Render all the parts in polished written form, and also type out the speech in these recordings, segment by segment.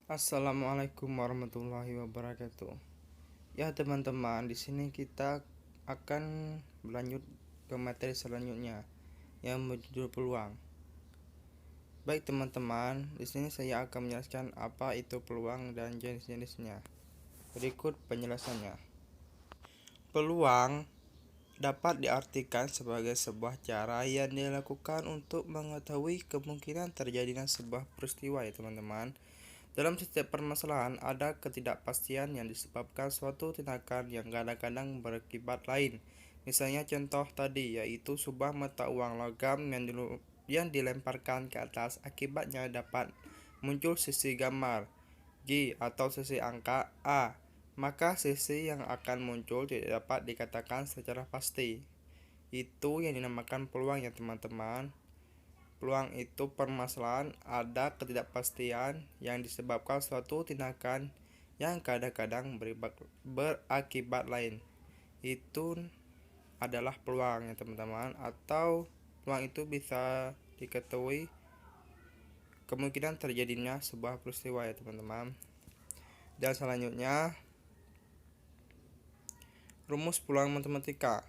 Assalamualaikum warahmatullahi wabarakatuh. Ya teman-teman, di sini kita akan berlanjut ke materi selanjutnya yang berjudul peluang. Baik teman-teman, di sini saya akan menjelaskan apa itu peluang dan jenis-jenisnya. Berikut penjelasannya. Peluang dapat diartikan sebagai sebuah cara yang dilakukan untuk mengetahui kemungkinan terjadinya sebuah peristiwa ya teman-teman. Dalam setiap permasalahan, ada ketidakpastian yang disebabkan suatu tindakan yang kadang-kadang berakibat lain. Misalnya contoh tadi, yaitu sebuah mata uang logam yang dilemparkan ke atas, akibatnya dapat muncul sisi gambar G atau sisi angka A. Maka sisi yang akan muncul tidak dapat dikatakan secara pasti. Itu yang dinamakan peluang ya teman-teman. Peluang itu permasalahan ada ketidakpastian yang disebabkan suatu tindakan yang kadang-kadang berakibat lain. Itu adalah peluang ya teman-teman. Atau peluang itu bisa diketahui kemungkinan terjadinya sebuah peristiwa ya teman-teman. Dan selanjutnya, rumus peluang matematika.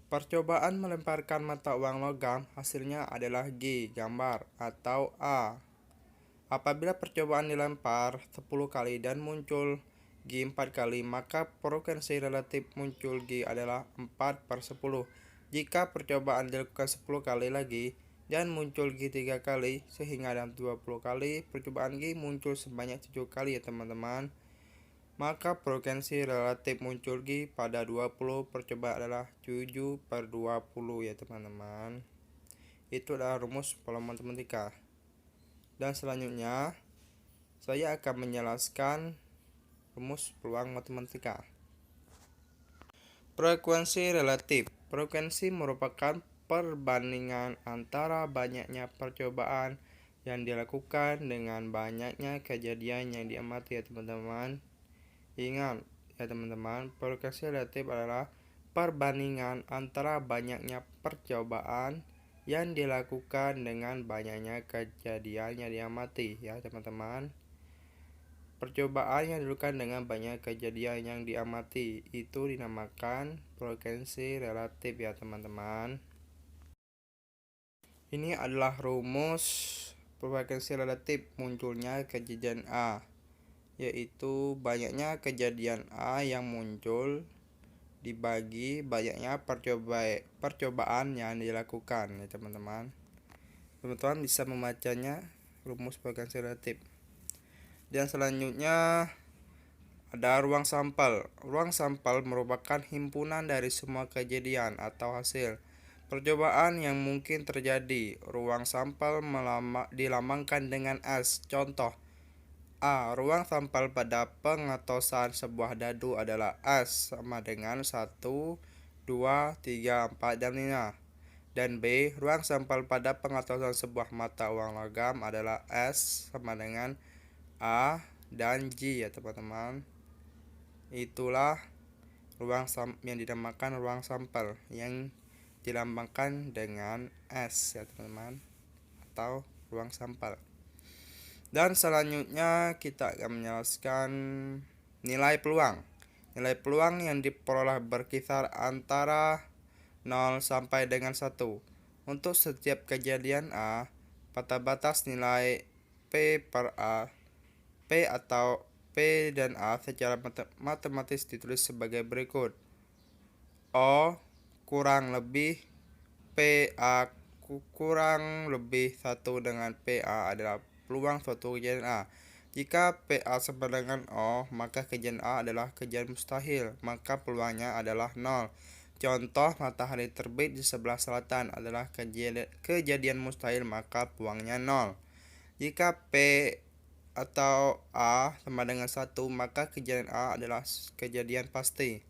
Percobaan melemparkan mata uang logam hasilnya adalah G gambar atau A. Apabila percobaan dilempar 10 kali dan muncul G 4 kali, maka frekuensi relatif muncul G adalah 4/10. Jika percobaan dilakukan 10 kali lagi dan muncul G 3 kali, sehingga dalam 20 kali percobaan G muncul sebanyak 7 kali ya teman-teman, maka frekuensi relatif muncul G pada 20 percobaan adalah 7/20 ya teman-teman. Itu adalah rumus pola matematika. Dan selanjutnya, saya akan menjelaskan rumus peluang matematika. Frekuensi relatif. Frekuensi merupakan perbandingan antara banyaknya percobaan yang dilakukan dengan banyaknya kejadian yang diamati ya teman-teman. Ingat ya teman-teman, frekuensi relatif adalah perbandingan antara banyaknya percobaan yang dilakukan dengan banyaknya kejadian yang diamati ya teman-teman. Percobaan yang dilakukan dengan banyak kejadian yang diamati itu dinamakan frekuensi relatif ya teman-teman. Ini adalah rumus frekuensi relatif munculnya kejadian A, yaitu banyaknya kejadian A yang muncul dibagi banyaknya percobaan yang dilakukan ya teman-teman. Teman-teman bisa membacanya rumus frekuensi relatif. Dan selanjutnya ada ruang sampel. Ruang sampel merupakan himpunan dari semua kejadian atau hasil percobaan yang mungkin terjadi. Ruang sampel dilambangkan dengan S. Contoh A. Ruang sampel pada pengetosan sebuah dadu adalah S sama dengan 1, 2, 3, 4, dan 5. Dan B. Ruang sampel pada pengetosan sebuah mata uang logam adalah S sama dengan A dan G ya teman-teman. Itulah yang dinamakan ruang sampel yang dilambangkan dengan S ya teman-teman, atau ruang sampel. Dan selanjutnya kita akan menjelaskan nilai peluang. Nilai peluang yang diperoleh berkisar antara 0 sampai dengan 1. Untuk setiap kejadian A, pada batas nilai P per A, P atau P dan A secara matematis ditulis sebagai berikut. O kurang lebih PA kurang lebih 1 dengan PA adalah peluang suatu kejadian A. Jika PA sama dengan O, maka kejadian A adalah kejadian mustahil, maka peluangnya adalah 0. Contoh, matahari terbit di sebelah selatan adalah kejadian mustahil, maka peluangnya 0. Jika P atau A sama dengan 1, maka kejadian A adalah kejadian pasti.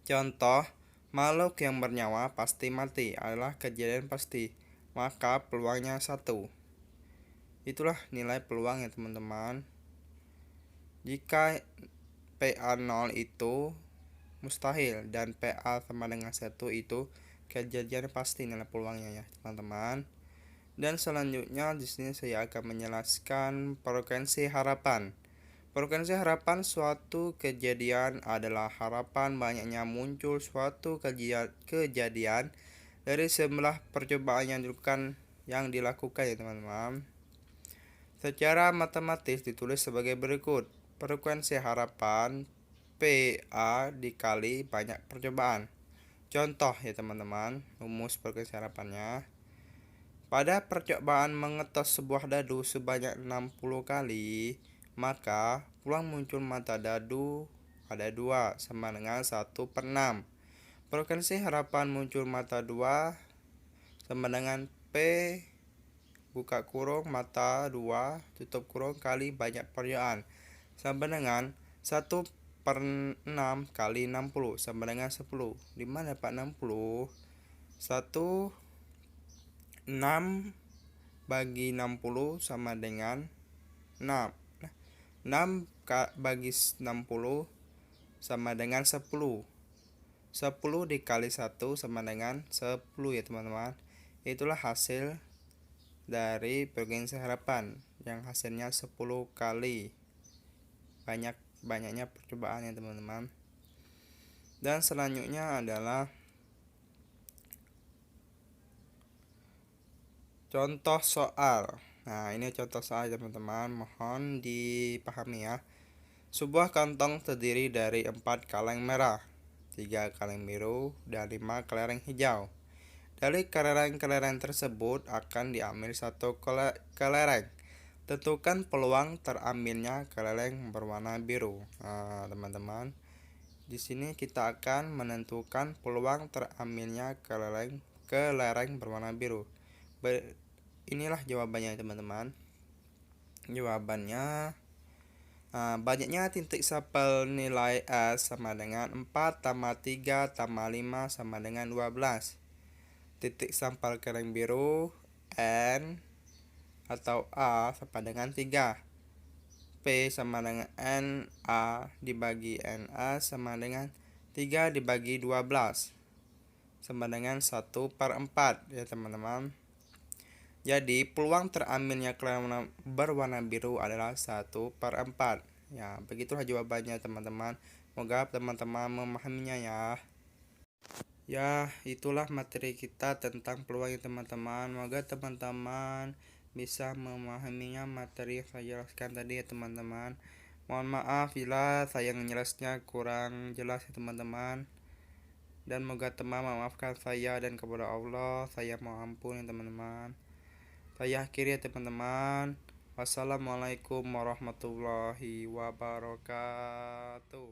Contoh, makhluk yang bernyawa pasti mati adalah kejadian pasti, maka peluangnya 1. Itulah nilai peluang ya teman-teman. Jika PA 0 itu mustahil dan PA sama dengan 1 itu kejadian pasti nilai peluangnya ya teman-teman. Dan selanjutnya di sini saya akan menjelaskan frekuensi harapan. Frekuensi harapan suatu kejadian adalah harapan banyaknya muncul suatu kejadian dari sejumlah percobaan yang dilakukan ya teman-teman. Secara matematis ditulis sebagai berikut. Frekuensi harapan PA dikali banyak percobaan. Contoh ya teman-teman, rumus frekuensi harapannya. Pada percobaan mengetos sebuah dadu sebanyak 60 kali, maka peluang muncul mata dadu ada 2 sama dengan 1/6. Frekuensi harapan muncul mata 2 sama dengan P buka kurung mata 2 tutup kurung kali banyak percobaan sama dengan 1/6 kali 60 sama dengan 10. Di mana dapat 60? 6 bagi 60 sama dengan 6. 6 bagi 60 sama dengan 10. 10 dikali 1 sama dengan 10 ya teman-teman. Itulah hasil dari frekuensi harapan yang hasilnya 10 kali banyaknya percobaan ya teman-teman. Dan selanjutnya adalah contoh soal. Nah, ini contoh soal teman-teman, mohon dipahami ya. Sebuah kantong terdiri dari 4 kaleng merah, 3 kaleng biru, dan 5 kelereng hijau. Dari kelereng-kelereng tersebut akan diambil 1 kelereng. Tentukan peluang terambilnya kelereng berwarna biru. Nah, teman-teman, di sini kita akan menentukan peluang terambilnya kelereng berwarna biru. Inilah jawabannya teman-teman. Jawabannya banyaknya titik sampel nilai S sama dengan 4 tambah 3 tambah 5 sama dengan 12. Titik sampel kelereng biru N atau A sama dengan 3. P sama dengan NA dibagi NA sama dengan 3 dibagi 12 sama dengan 1/4 ya teman-teman. Jadi peluang terambilnya kelereng berwarna biru adalah 1/4. Ya, begitulah jawabannya teman-teman. Semoga teman-teman memahaminya ya. Ya, itulah materi kita tentang peluang ya teman-teman. Semoga teman-teman bisa memahaminya materi yang saya jelaskan tadi ya teman-teman. Mohon maaf bila saya menjelasnya kurang jelas ya teman-teman. Dan semoga teman memaafkan saya, dan kepada Allah saya mohon ampun ya teman-teman. Saya akhiri ya teman-teman. Wassalamualaikum warahmatullahi wabarakatuh.